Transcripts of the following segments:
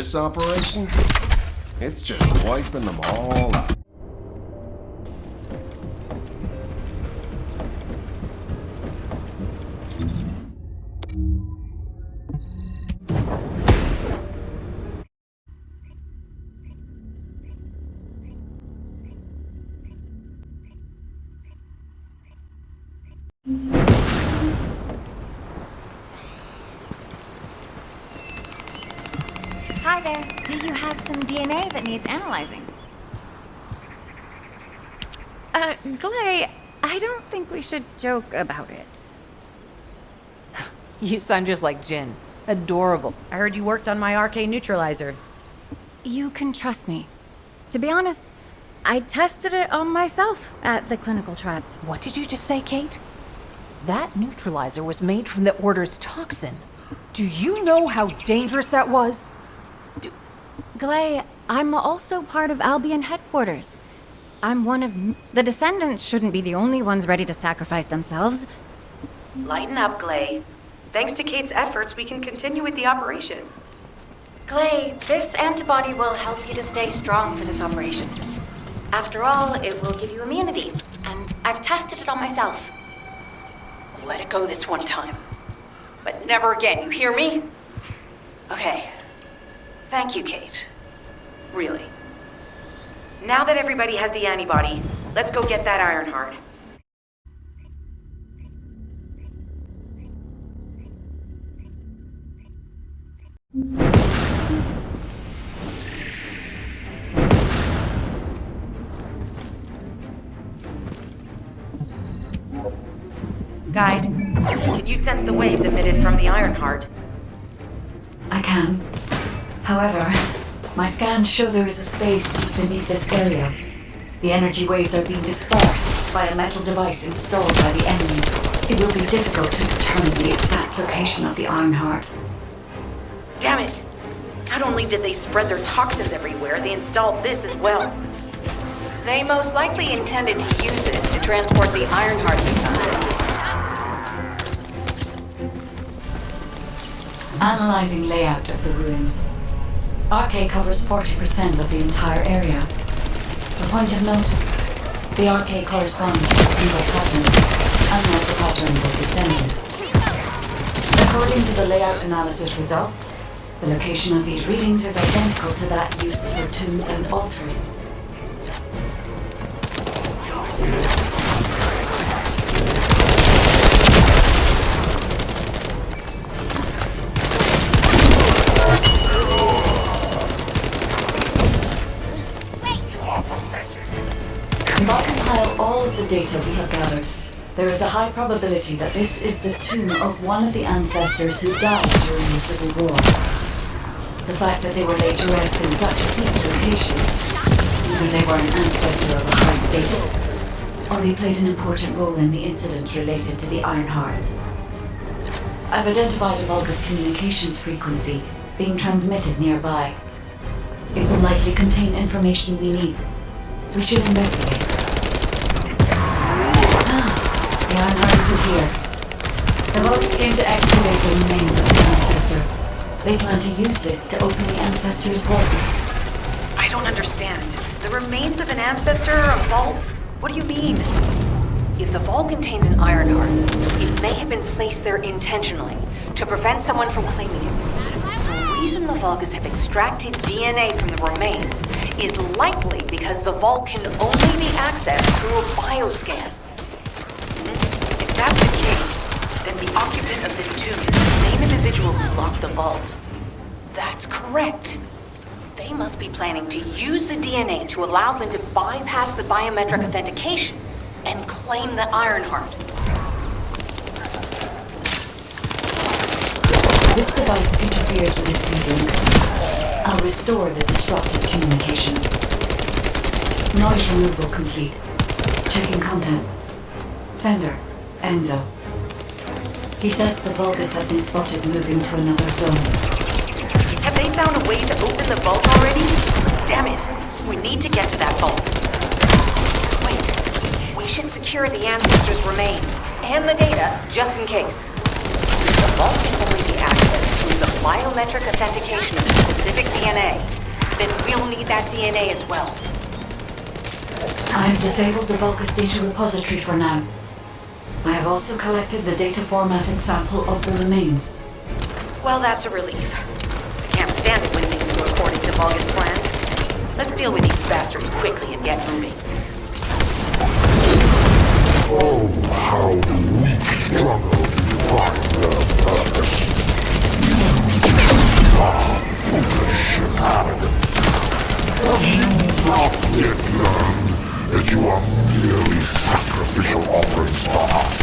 this operation, it's just wiping them all out. Hi there. Do you have some DNA that needs analyzing? Glay, I don't think we should joke about it. You sound just like Jin. Adorable. I heard you worked on my RK neutralizer. You can trust me. To be honest, I tested it on myself at the clinical trial. What did you just say, Kate? That neutralizer was made from the Order's toxin. Do you know how dangerous that was? Glay, I'm also part of Albion headquarters. I'm one of... The Descendants shouldn't be the only ones ready to sacrifice themselves. Lighten up, Glay. Thanks to Kate's efforts, we can continue with the operation. Glay, this antibody will help you to stay strong for this operation. After all, it will give you immunity, and I've tested it on myself. Let it go this one time. But never again, you hear me? Okay. Thank you, Kate. Really. Now that everybody has the antibody, let's go get that iron heart. Guide, can you sense the waves emitted from the iron heart? I can. However, my scans show there is a space beneath this area. The energy waves are being dispersed by a metal device installed by the enemy. It will be difficult to determine the exact location of the iron heart. Damn it! Not only did they spread their toxins everywhere, they installed this as well. They most likely intended to use it to transport the Ironheart they found. Analyzing layout of the ruins. RK covers 40% of the entire area. A point of note, the RK corresponds to single patterns, unlike the patterns of Descendant. According to the layout analysis results, the location of these readings is identical to that used for tombs and altars. If I compile all of the data we have gathered, there is a high probability that this is the tomb of one of the ancestors who died during the Civil War. The fact that they were laid to rest in such a deep location, either they were an ancestor of a high state, or they played an important role in the incidents related to the Iron Hearts. I've identified a Vulgus communications frequency being transmitted nearby. It will likely contain information we need. We should investigate. The Iron Heart is here. The Vulgus came to excavate the remains of the ancestor. They plan to use this to open the ancestor's vault. I don't understand. The remains of an ancestor, a vault? What do you mean? If the vault contains an Ironheart, it may have been placed there intentionally to prevent someone from claiming it. The reason the Vulgus have extracted DNA from the remains is likely because the vault can only be accessed through a bioscan. If that's the case, then the occupant of this tomb is the same individual who locked the vault. That's correct. They must be planning to use the DNA to allow them to bypass the biometric authentication and claim the Ironheart. This device interferes with the seed. I'll restore the disrupted communication. Noise removal complete. Checking contents. Sender, Enzo. He says the Vulgus have been spotted moving to another zone. Have they found a way to open the vault already? Damn it! We need to get to that vault. Wait, we should secure the ancestors' remains and the data just in case. the vault can only be accessed through the biometric authentication of specific DNA, then we'll need that DNA as well. I've disabled the Vulgus data repository for now. I have also collected the data formatting sample of the remains. Well, that's a relief. I can't stand it when things go according to Vulgus plans. Let's deal with these bastards quickly and get moving. Oh, how the weak struggle to find their purpose. Foolish inhabitants. Have you not yet learned that you are merely sacrificial offerings for us?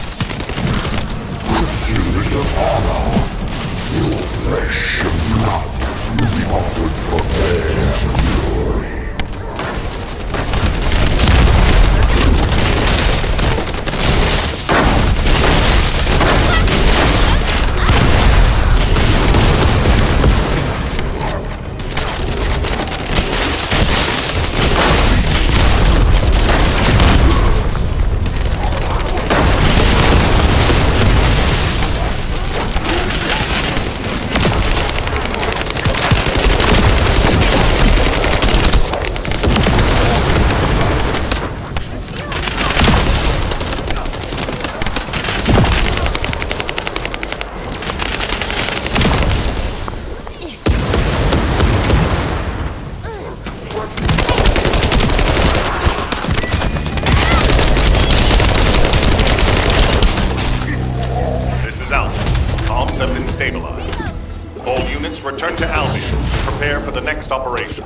Pursuers of honor, your flesh and blood will be offered for their glory. Return to Albion. Prepare for the next operation.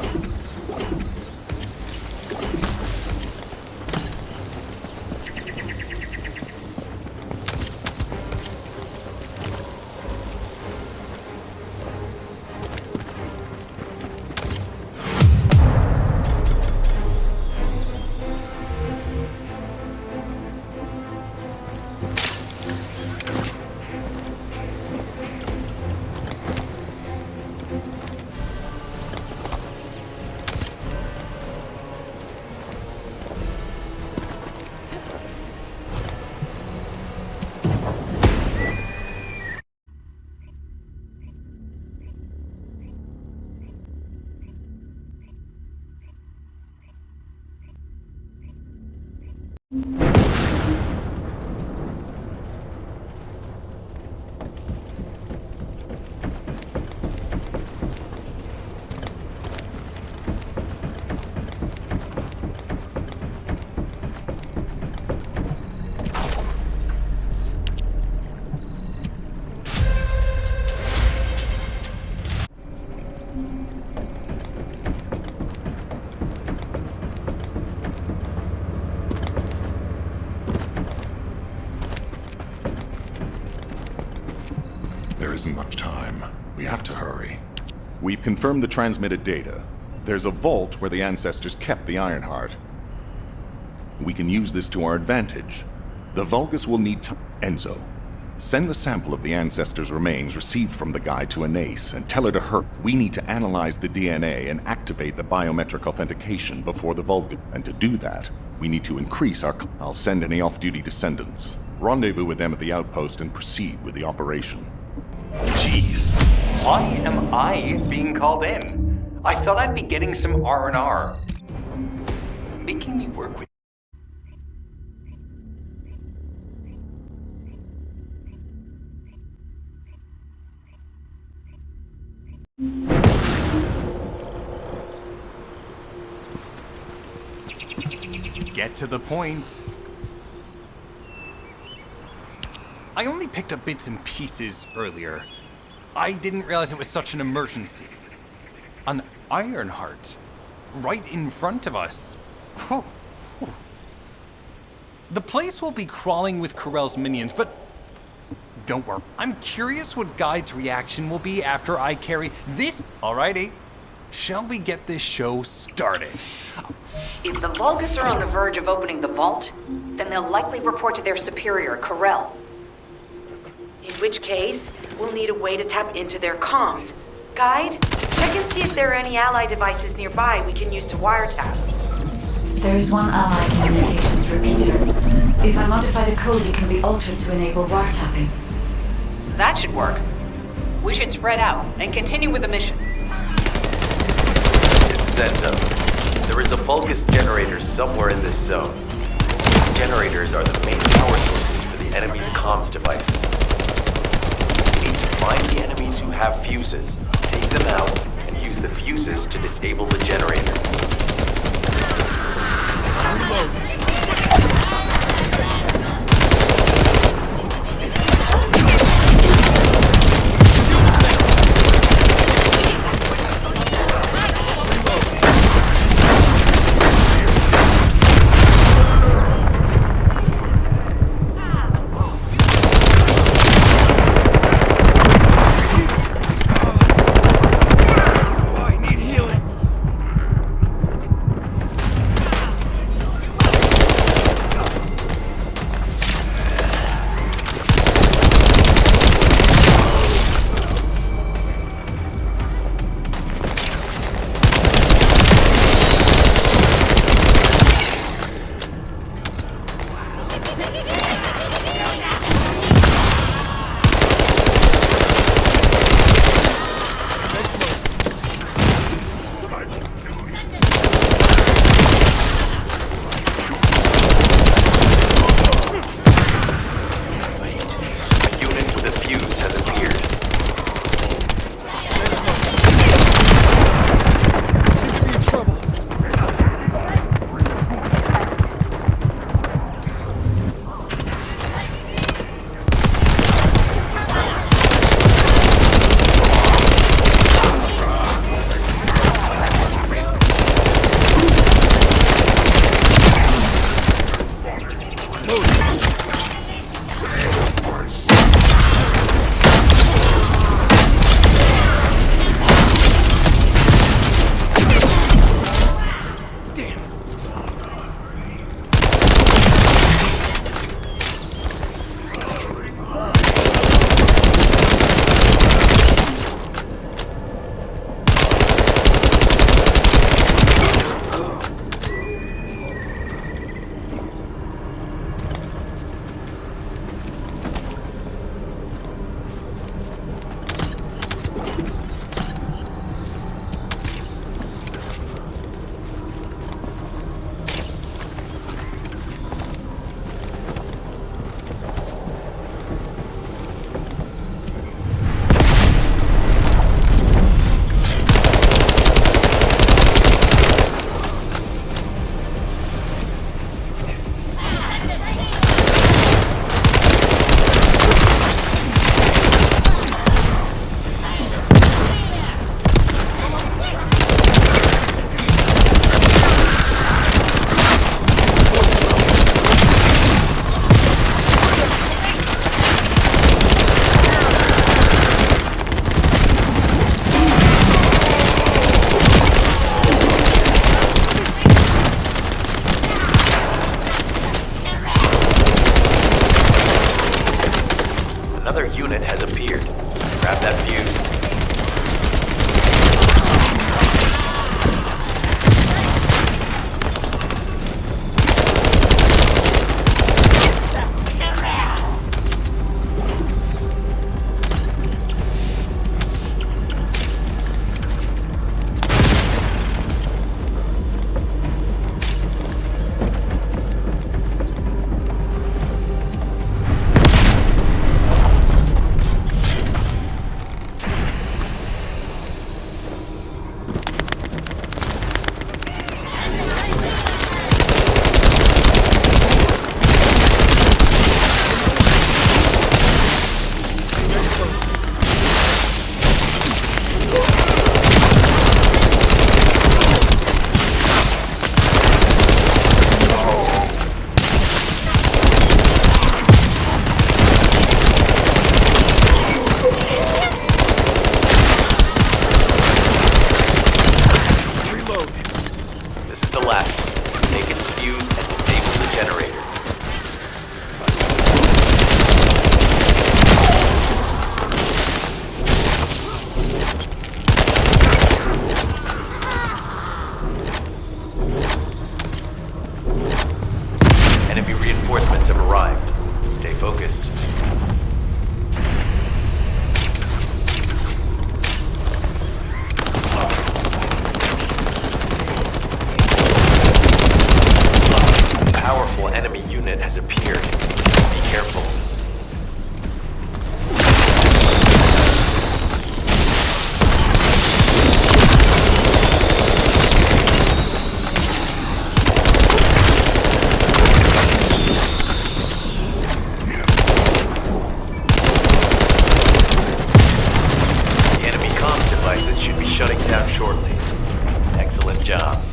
There isn't much time. We have to hurry. We've confirmed the transmitted data. There's a vault where the ancestors kept the Ironheart. We can use this to our advantage. The Vulgus will need time. Enzo, send the sample of the ancestors' remains received from the guide to Anais and tell her to hurry. We need to analyze the DNA and activate the biometric authentication before the Vulgus. And to do that, we need to increase our... I'll send any off-duty descendants. Rendezvous with them at the outpost and proceed with the operation. Jeez, why am I being called in? I thought I'd be getting some R&R. Making me work with... Get to the point. I only picked up bits and pieces earlier. I didn't realize it was such an emergency. An Ironheart, right in front of us. Whew. The place will be crawling with Corell's minions, but don't worry. I'm curious what Guide's reaction will be after I carry this. Alrighty, shall we get this show started? If the Vulgus are on the verge of opening the vault, then they'll likely report to their superior, Corell. In which case, we'll need a way to tap into their comms. Guide, check and see if there are any ally devices nearby we can use to wiretap. There is one ally communications repeater. If I modify the code, it can be altered to enable wiretapping. That should work. We should spread out and continue with the mission. This is Enzo. There is a Vulgus generator somewhere in this zone. These generators are the main power sources for the enemy's comms devices. We need to find the enemies who have fuses, take them out, and use the fuses to disable the generator. Another unit has appeared. Grab that fuse. has appeared. Be careful. The enemy comms devices should be shutting down shortly. Excellent job.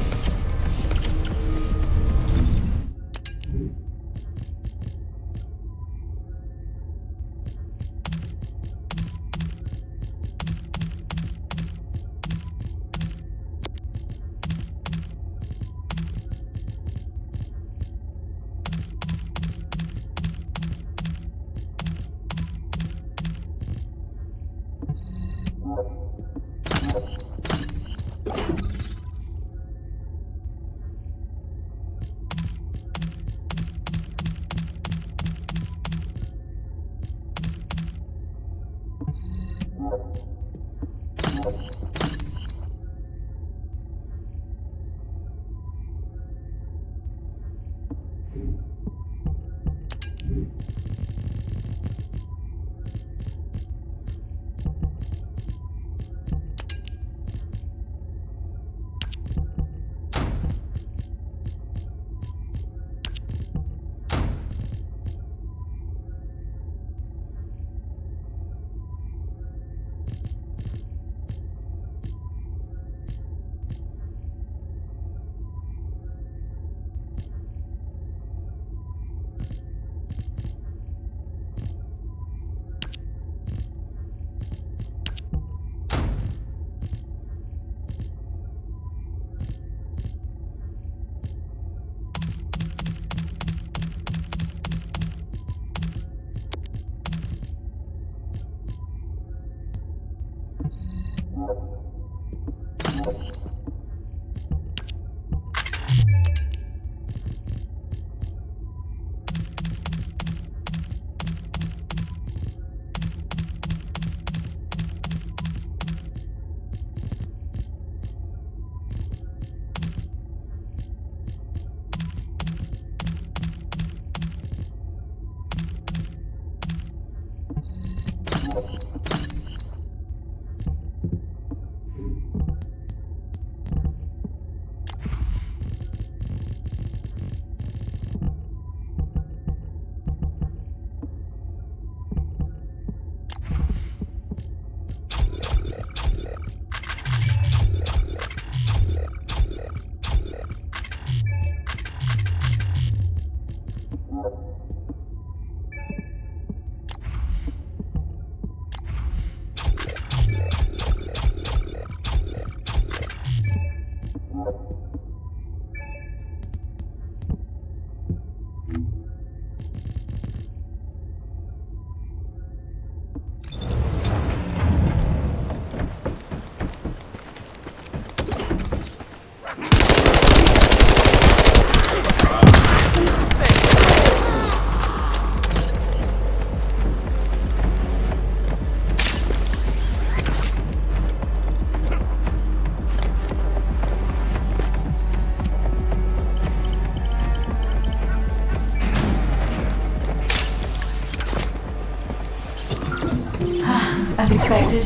As expected,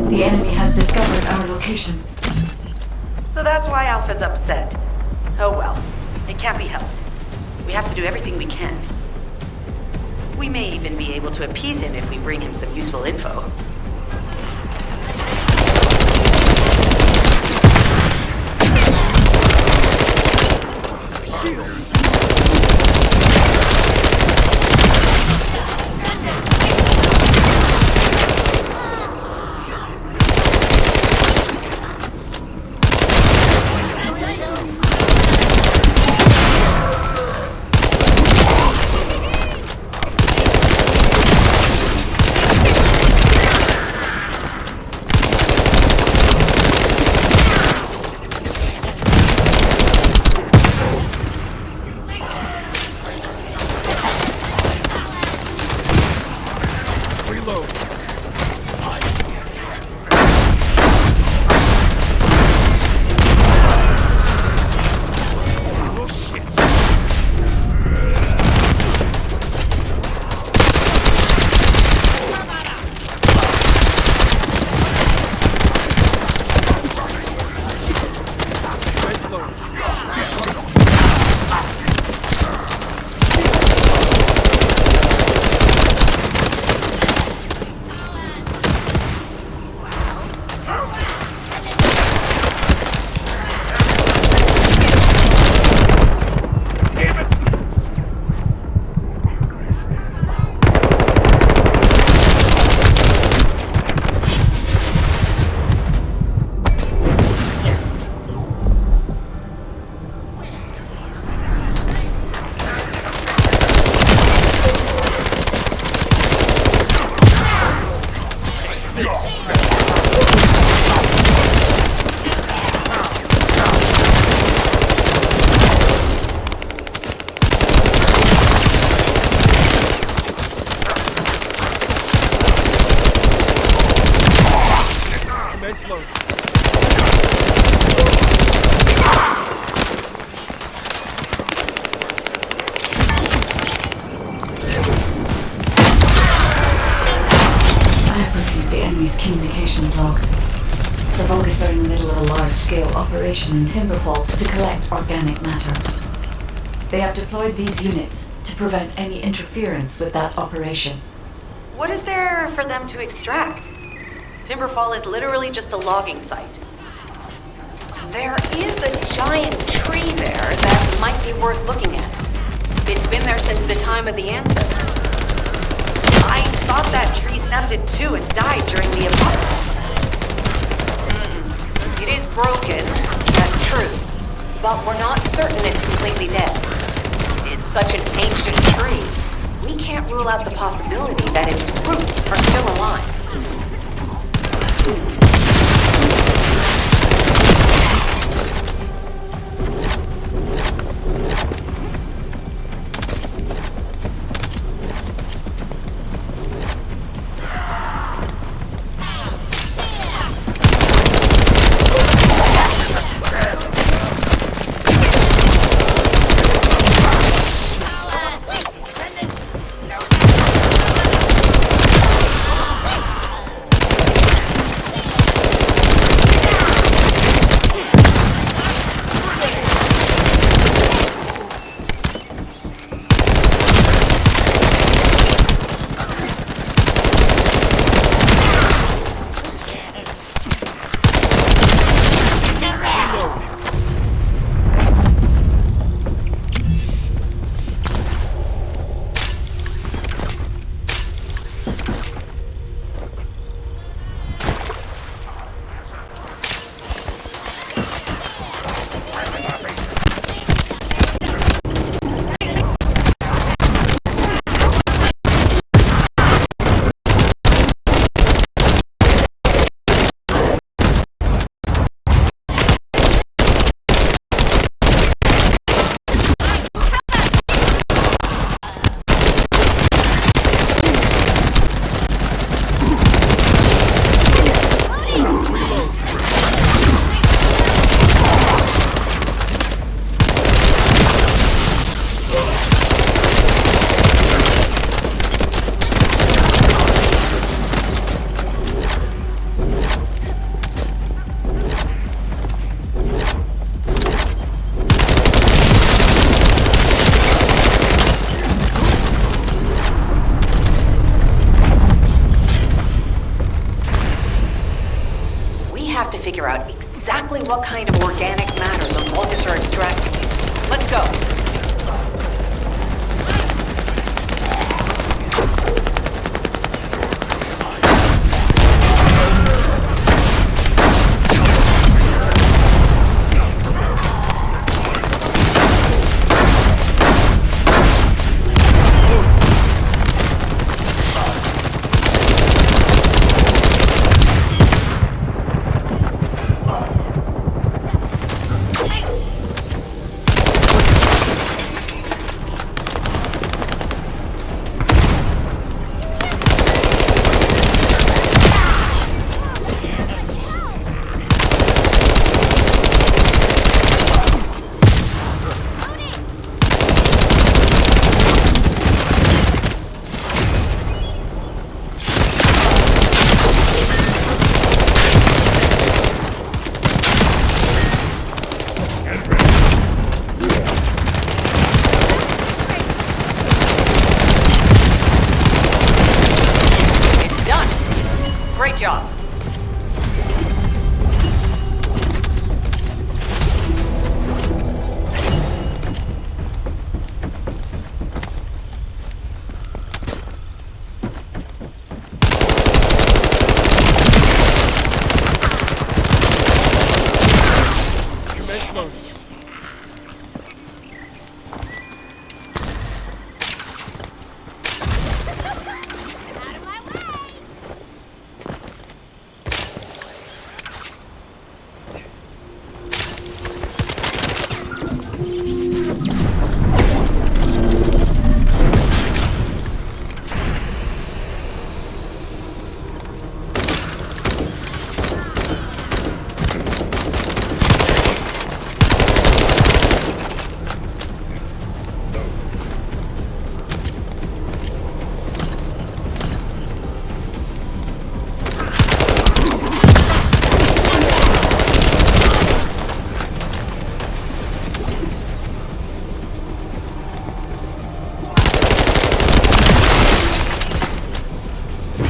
the enemy has discovered our location. So that's why Alpha's upset. Oh well, it can't be helped. We have to do everything we can. We may even be able to appease him if we bring him some useful info. Communications logs. The Vulgus are in the middle of a large-scale operation in Timberfall to collect organic matter. They have deployed these units to prevent any interference with that operation. What is there for them to extract? Timberfall is literally just a logging site. There is a giant tree there that might be worth looking at. It's been there since the time of the ancestors. I thought that tree snapped in two and died during the apocalypse. It is broken, that's true. But we're not certain it's completely dead. It's such an ancient tree. We can't rule out the possibility that its roots are still alive. Figure out exactly what kind of organic matter the Vulgus are extracting. Let's go. job.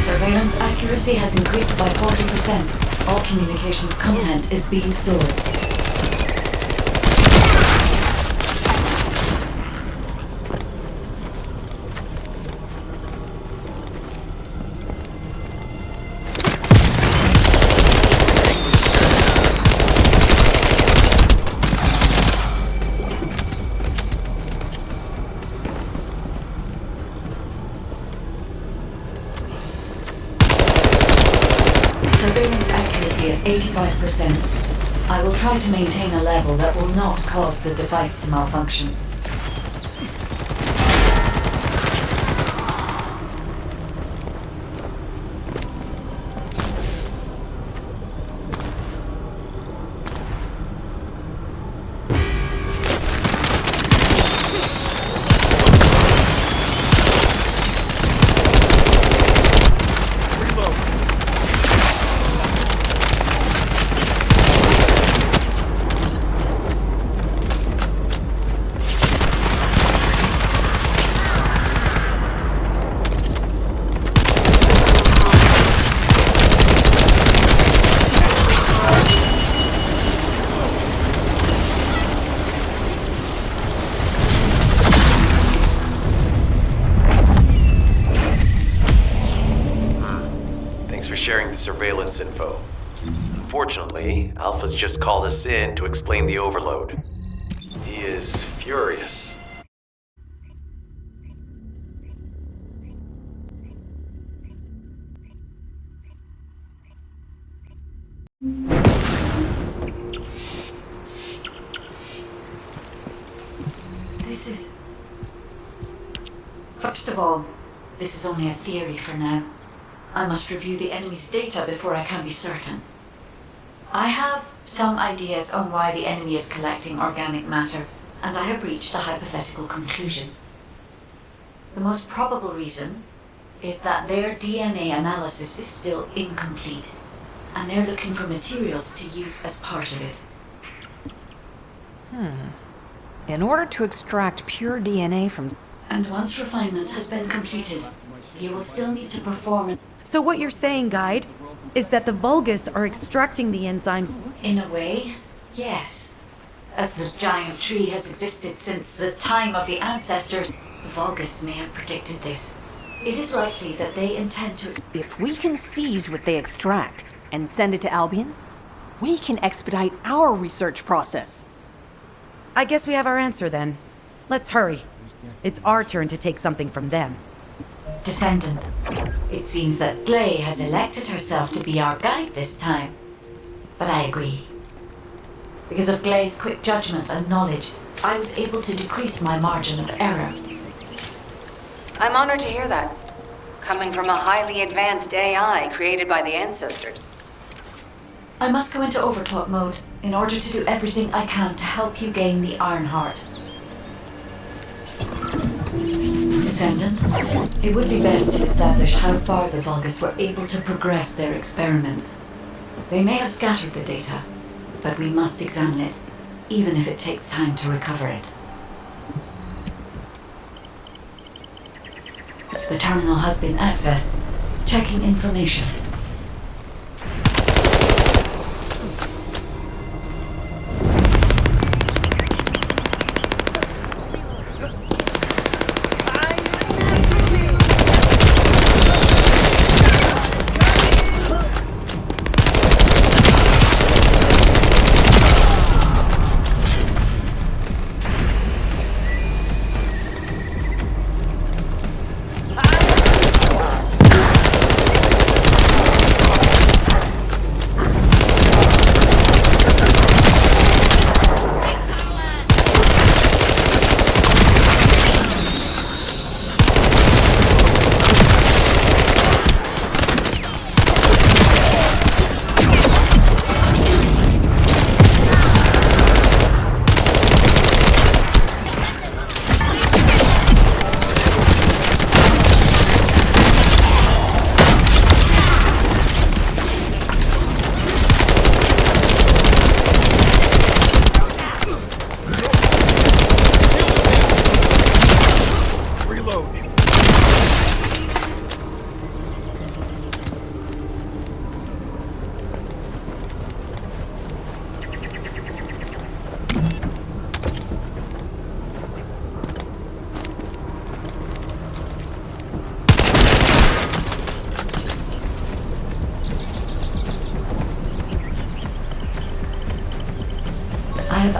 Surveillance accuracy has increased by 40%. All communications content is being stored. Surveillance accuracy at 85%. I will try to maintain a level that will not cause the device to malfunction. Sharing the surveillance info. Unfortunately, Alpha's just called us in to explain the overload. He is furious. This is... First of all, this is only a theory for now. I must review the enemy's data before I can be certain. I have some ideas on why the enemy is collecting organic matter, and I have reached a hypothetical conclusion. The most probable reason is that their DNA analysis is still incomplete, and they're looking for materials to use as part of it. In order to extract pure DNA from... And once refinement has been completed, you will still need to perform... So what you're saying, Guide, is that the Vulgus are extracting the enzymes... In a way, yes. As the giant tree has existed since the time of the ancestors, the Vulgus may have predicted this. It is likely that they intend to... If we can seize what they extract and send it to Albion, we can expedite our research process. I guess we have our answer then. Let's hurry. It's our turn to take something from them. Descendant, it seems that Gley has elected herself to be our guide this time. But I agree. Because of Gley's quick judgment and knowledge, I was able to decrease my margin of error. I'm honored to hear that. Coming from a highly advanced AI created by the ancestors. I must go into overtalk mode in order to do everything I can to help you gain the Iron Heart. Descendant, it would be best to establish how far the Vulgus were able to progress their experiments. They may have scattered the data, but we must examine it, even if it takes time to recover it. The terminal has been accessed. Checking information.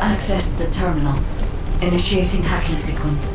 accessed the terminal. Initiating hacking sequence.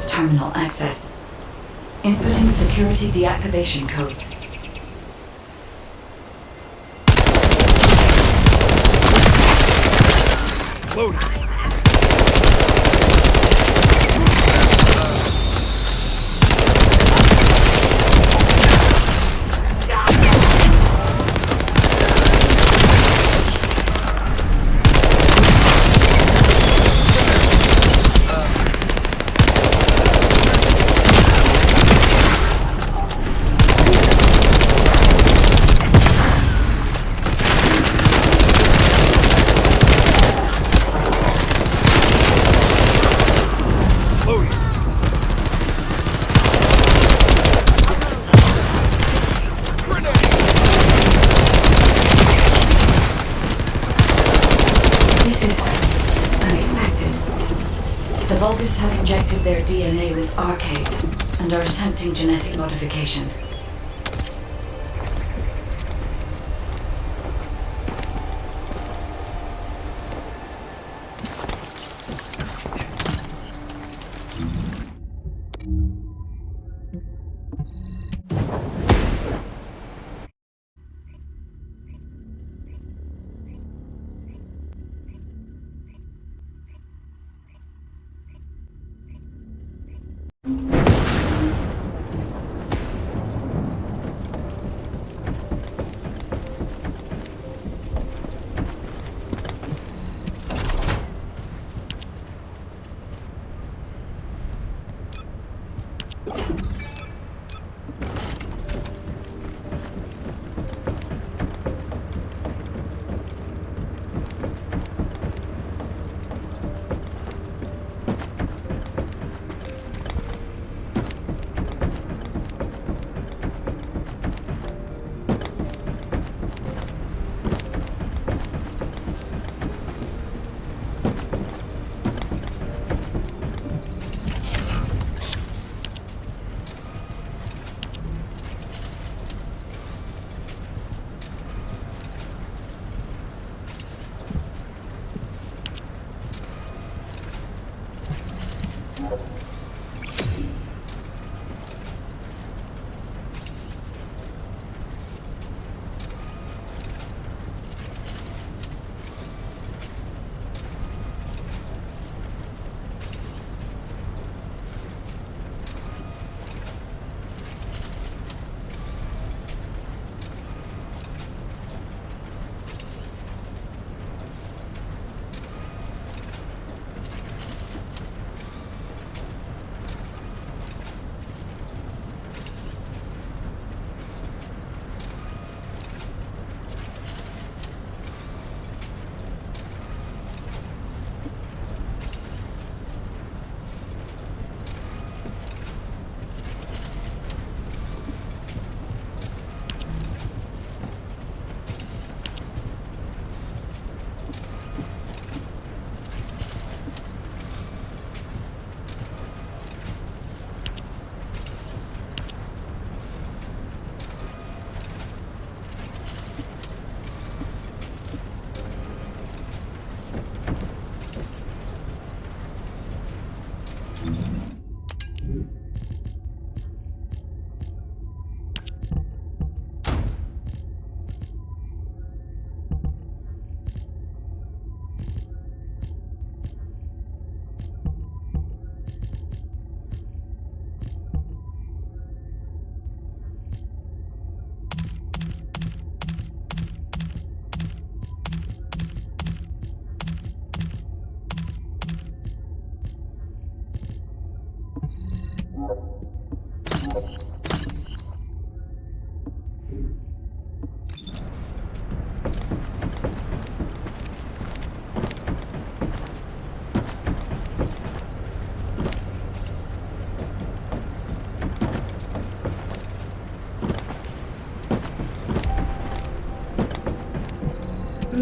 Terminal access. Inputting security deactivation codes. Loading. Have injected their DNA with Arcade and are attempting genetic modification.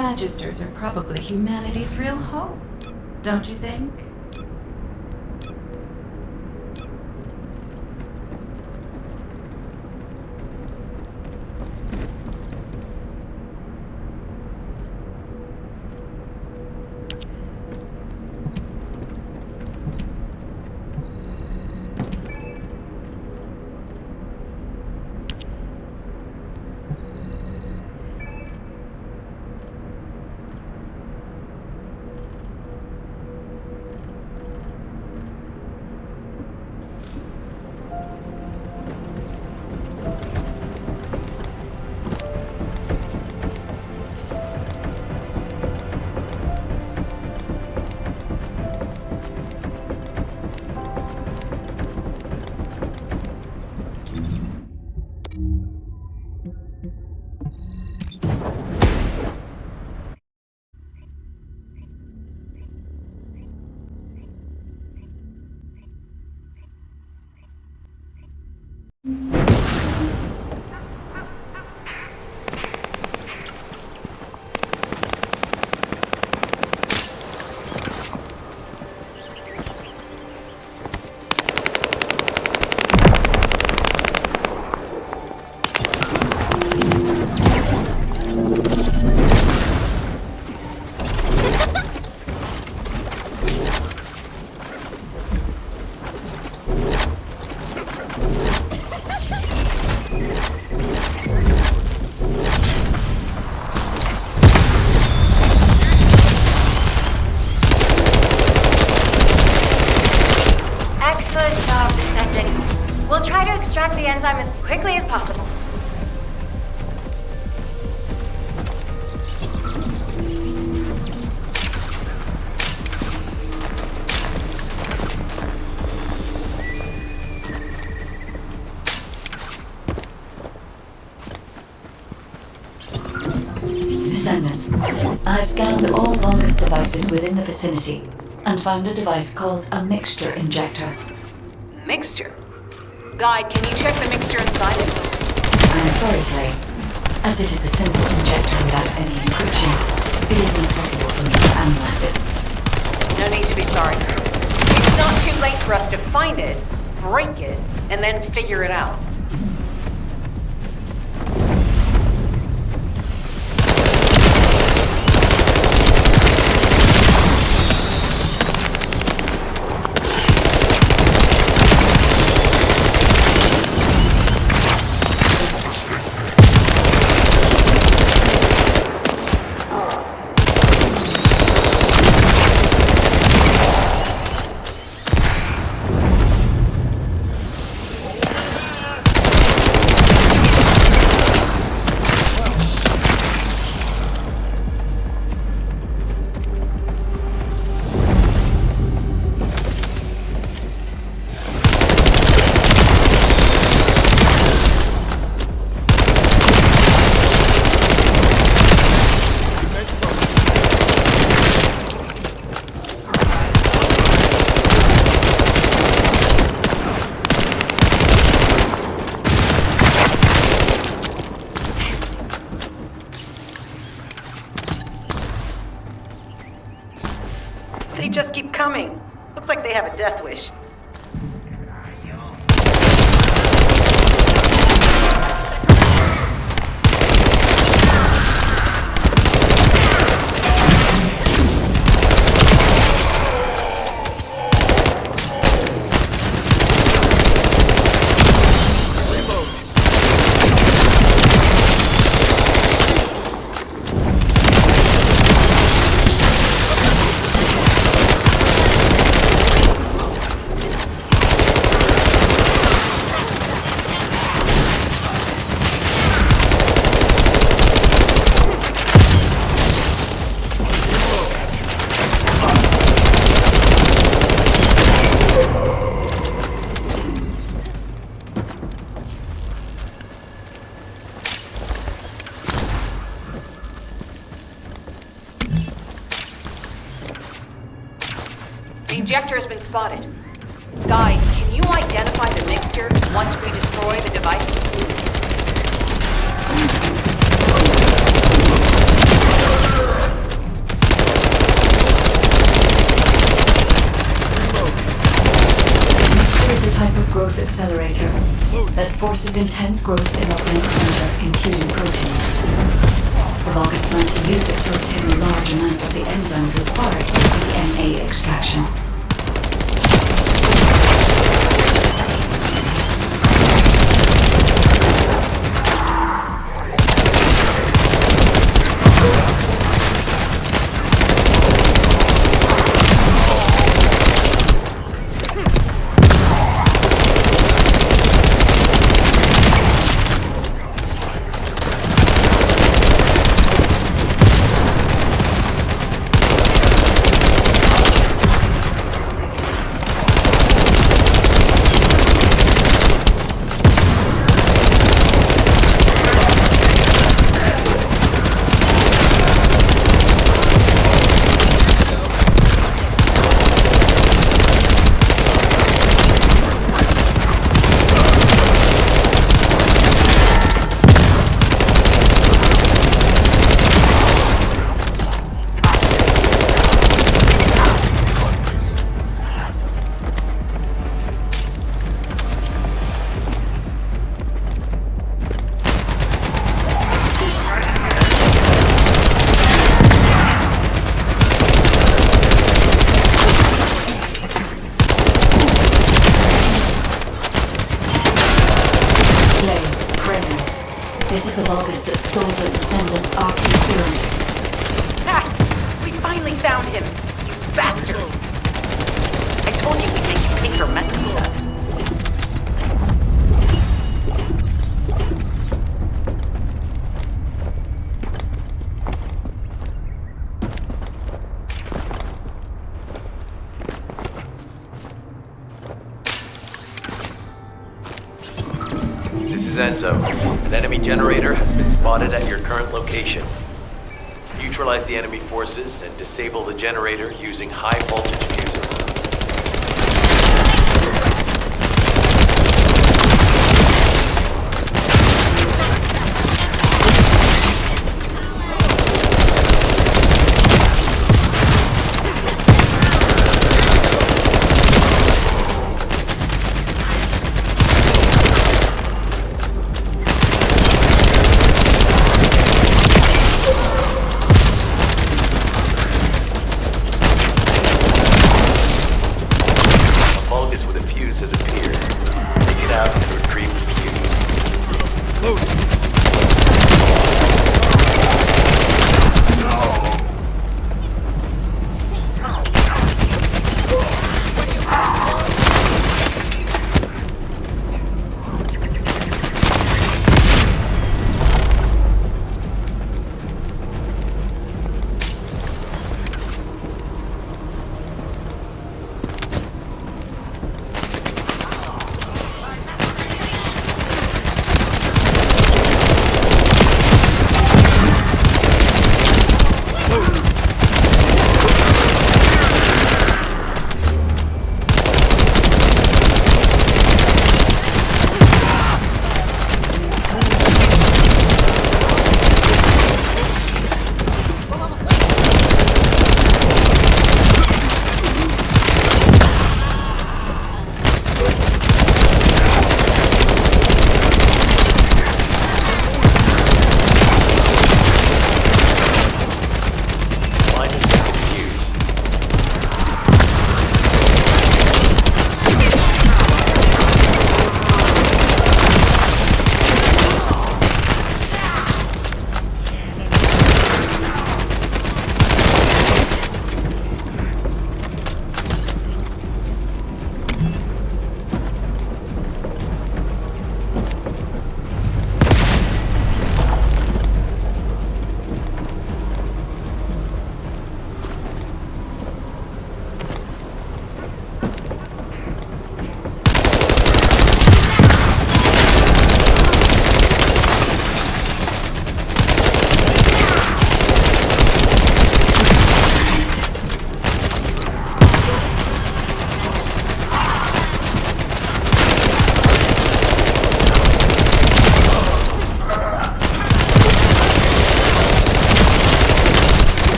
Magisters are probably humanity's real hope, don't you think? Excellent job, Descendant. We'll try to extract the enzyme as quickly as possible. Descendant, I've scanned all Vulgus devices within the vicinity and found a device called a mixture injector. Mixture? Guide, can you check the mixture inside it? I'm sorry, Clay. As it is a simple injector without any encryption, it is impossible for me to analyze it. No need to be sorry. It's not too late for us to find it, break it, and then figure it out. They just keep coming. Looks like they have a death wish. The injector has been spotted. Guide, can you identify the mixture once we destroy the device? accelerator that forces intense growth in organic matter, including protein. The Vulgus plan to use it to obtain a large amount of the enzymes required for DNA extraction. This is the Vulgus that stole the Descendant's arcane serum. Ha! We finally found him! You bastard! I told you we'd make you pay for messing with us. This is Enzo. An enemy generator has been spotted at your current location. Neutralize the enemy forces and disable the generator using high voltage fuses. Has appeared. Take it out and retrieve the fuse. Load.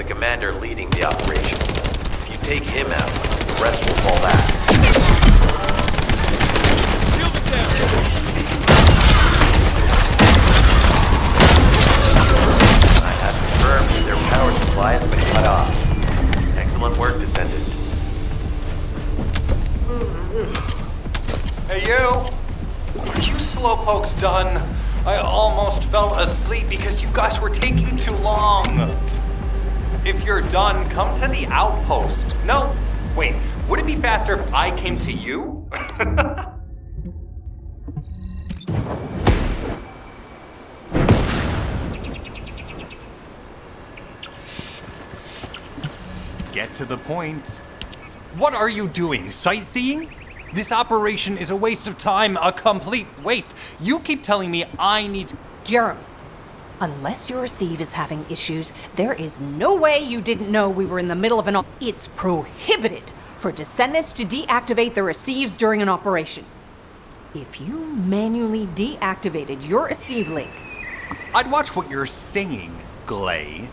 the commander leading the operation. If you take him out, the rest will fall back. Shield it down! I have confirmed that their power supply has been cut off. Excellent work, Descendant. Hey, you! Are you slowpokes done? I almost fell asleep because you guys were taking too long. If you're done, come to the outpost. No, wait, would it be faster if I came to you? Get to the point. What are you doing? Sightseeing? This operation is a waste of time, a complete waste. You keep telling me I need... Jeremy, unless your receive is having issues, there is no way you didn't know we were in the middle of an... It's prohibited for Descendants to deactivate the receives during an operation. If you manually deactivated your receive link... I'd watch what you're saying, Glay.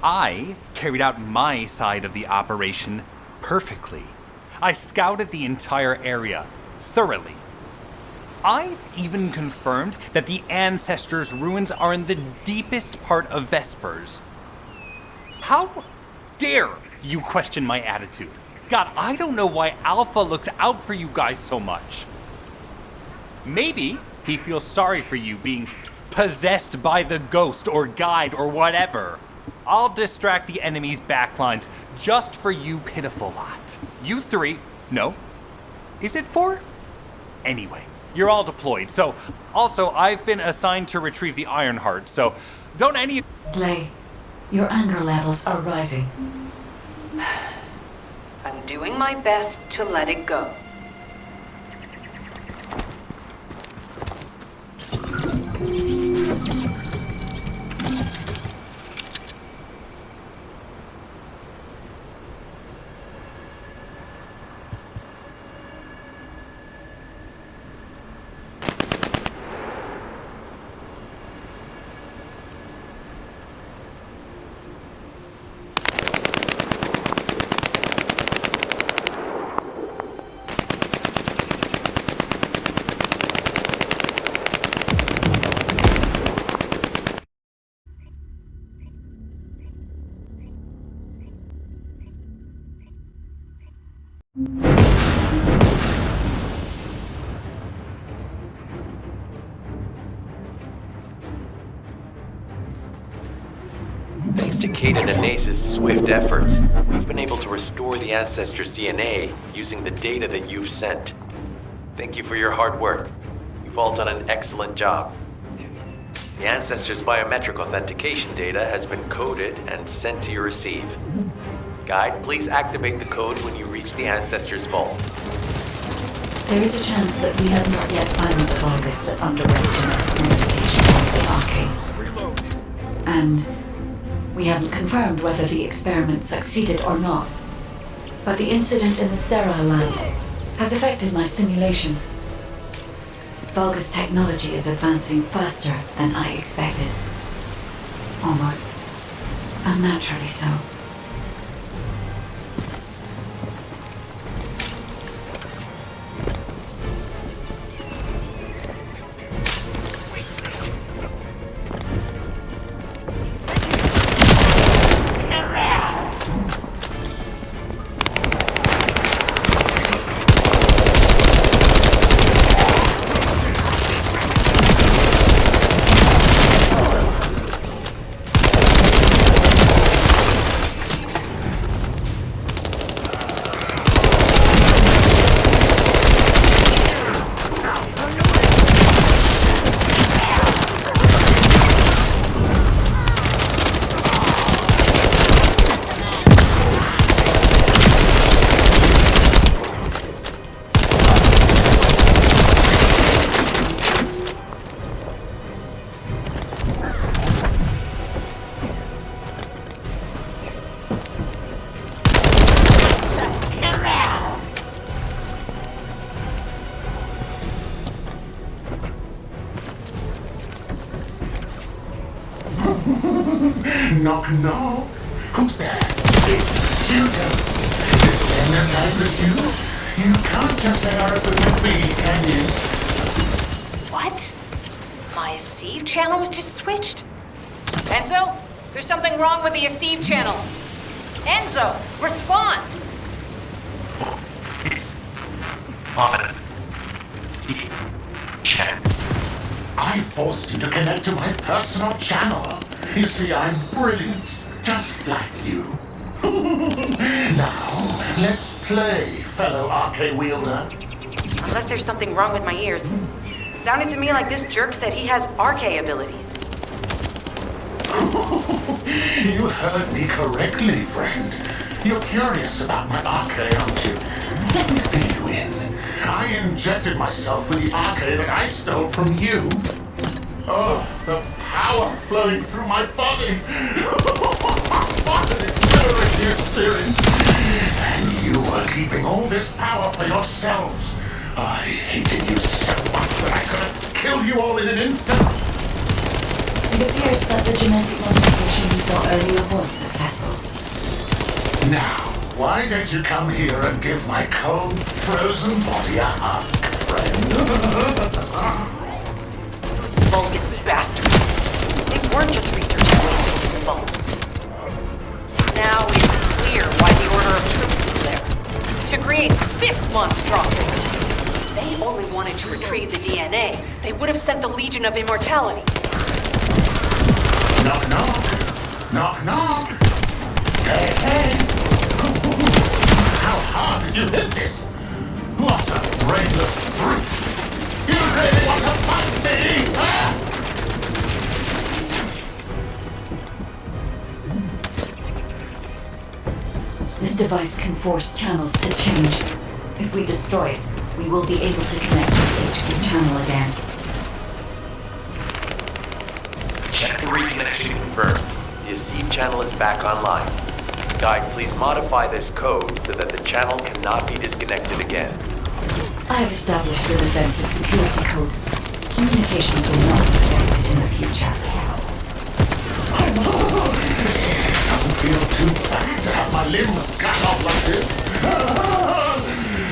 I carried out my side of the operation perfectly. I scouted the entire area thoroughly. I've even confirmed that the Ancestors' ruins are in the deepest part of Vespers. How dare you question my attitude? God, I don't know why Alpha looks out for you guys so much. Maybe he feels sorry for you being possessed by the ghost or guide or whatever. I'll distract the enemy's backlines just for you pitiful lot. You three, no, is it four? Anyway, you're all deployed, so also I've been assigned to retrieve the Ironheart, so don't any... Glay, your anger levels are rising. I'm doing my best to let it go. Thanks to Caden and Nace's swift efforts, we've been able to restore the Ancestors' DNA using the data that you've sent. Thank you for your hard work. You've all done an excellent job. The Ancestors' biometric authentication data has been coded and sent to your receive. Guide, please activate the code when you reach the Ancestors' vault. There is a chance that we have not yet found the virus that underwent genetic modification of the arcane. And we haven't confirmed whether the experiment succeeded or not. But the incident in the sterile land has affected my simulations. Vulgus technology is advancing faster than I expected. Almost unnaturally so. Knock knock. Who's there? It's Jugando. Descendant life with you? You can't just let our equipment be, can you? What? My receive channel was just switched? Enzo? There's something wrong with the receive channel. Enzo, respond! It's on C channel. I forced you to connect to my personal channel. You see, I'm brilliant, just like you. Now, let's play, fellow RK wielder. Unless there's something wrong with my ears. Sounded to me like this jerk said he has RK abilities. You heard me correctly, friend. You're curious about my RK, aren't you? Let me fill you in. I injected myself with the RK that I stole from you. Oh, the power flowing through my body. What an exhilarating experience. And you are keeping all this power for yourselves. I hated you so much that I could have killed you all in an instant. It appears that the genetic modification we saw earlier was successful. Now, why don't you come here and give my cold, frozen body a hug, friend? Those bogus bastards. They weren't just researching ways to open the vault. Now it's clear why the Order of Truth was there. To create this monstrosity. If they only wanted to retrieve the DNA, they would have sent the Legion of Immortality. Knock, knock. Knock, knock. Hey, hey. How hard did you hit this? What a brainless brute. You really want to fight me, huh? This device can force channels to change. If we destroy it, we will be able to connect to the HQ channel again. Channel reconnection confirmed. The receive channel is back online. Guide, please modify this code so that the channel cannot be disconnected again. I have established a defensive security code. Communications will not be affected in the future. It doesn't feel too bad to have my limbs cut off like this.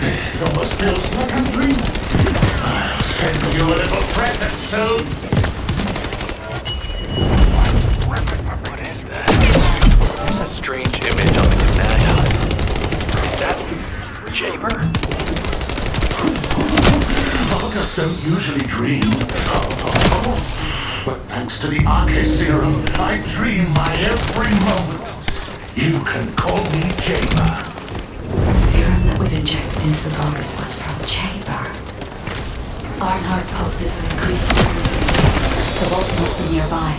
It almost feels like I'm dreaming. I'll send you a little present soon. What is that? There's a strange image on the combinacion. Is that Jaber? Vulgus don't usually dream. But thanks to the RK serum, I dream my every moment. You can call me Jaber. The serum that was injected into the Vulgus was from Jaber. Ironheart pulses have increased. The vault must be nearby.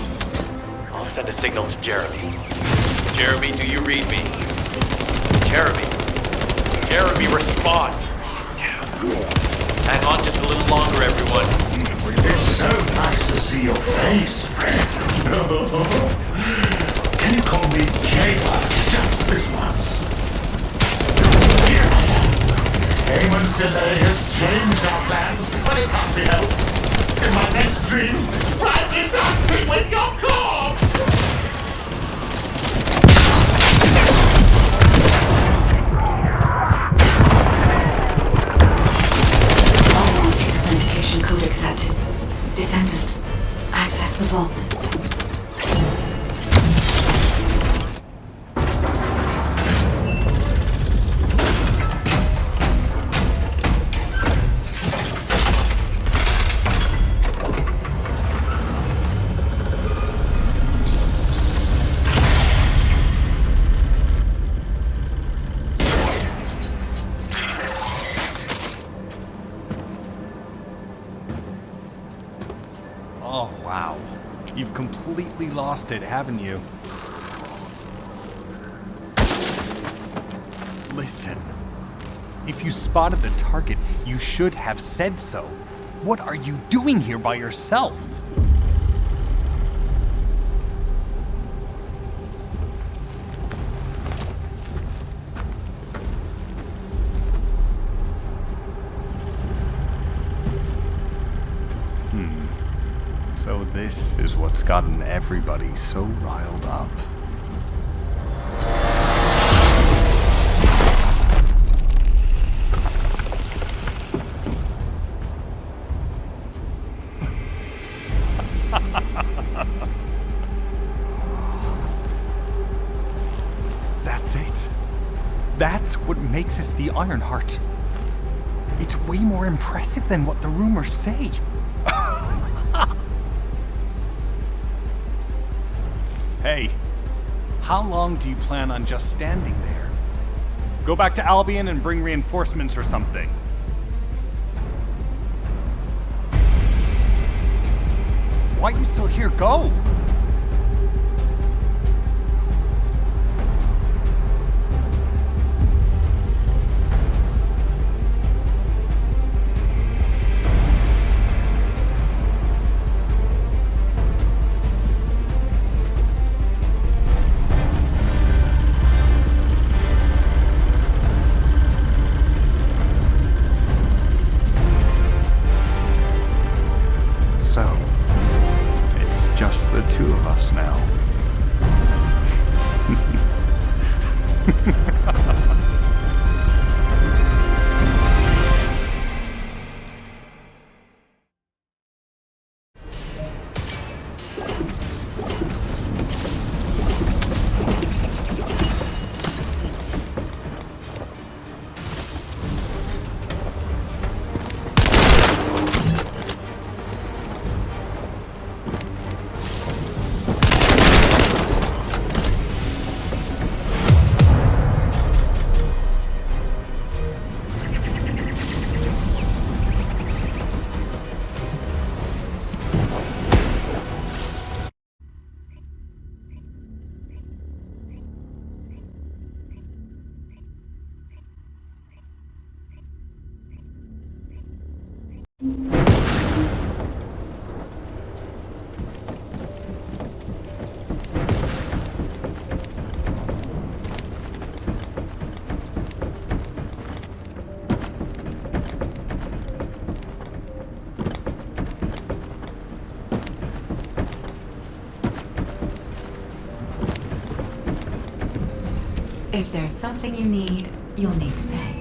I'll send a signal to Jeremy. Jeremy, do you read me? Jeremy. Jeremy, respond. Hang on just a little longer, everyone. It's so nice to see your face, friend. Can you call me Jaber just this once? Here I am. Eamon's delay has changed our plans, but it can't be helped. In my next dream, I'll be dancing with your corpse! Authentication code accepted. Descendant. Access the vault. Oh, wow. You've completely lost it, haven't you? Listen. If you spotted the target, you should have said so. What are you doing here by yourself? So this is what's gotten everybody so riled up. That's what makes us the Ironheart. It's way more impressive than what the rumors say. Hey, how long do you plan on just standing there? Go back to Albion and bring reinforcements or something. Why are you still here? Go! So, it's just the two of us now. If there's something you need, you'll need to pay.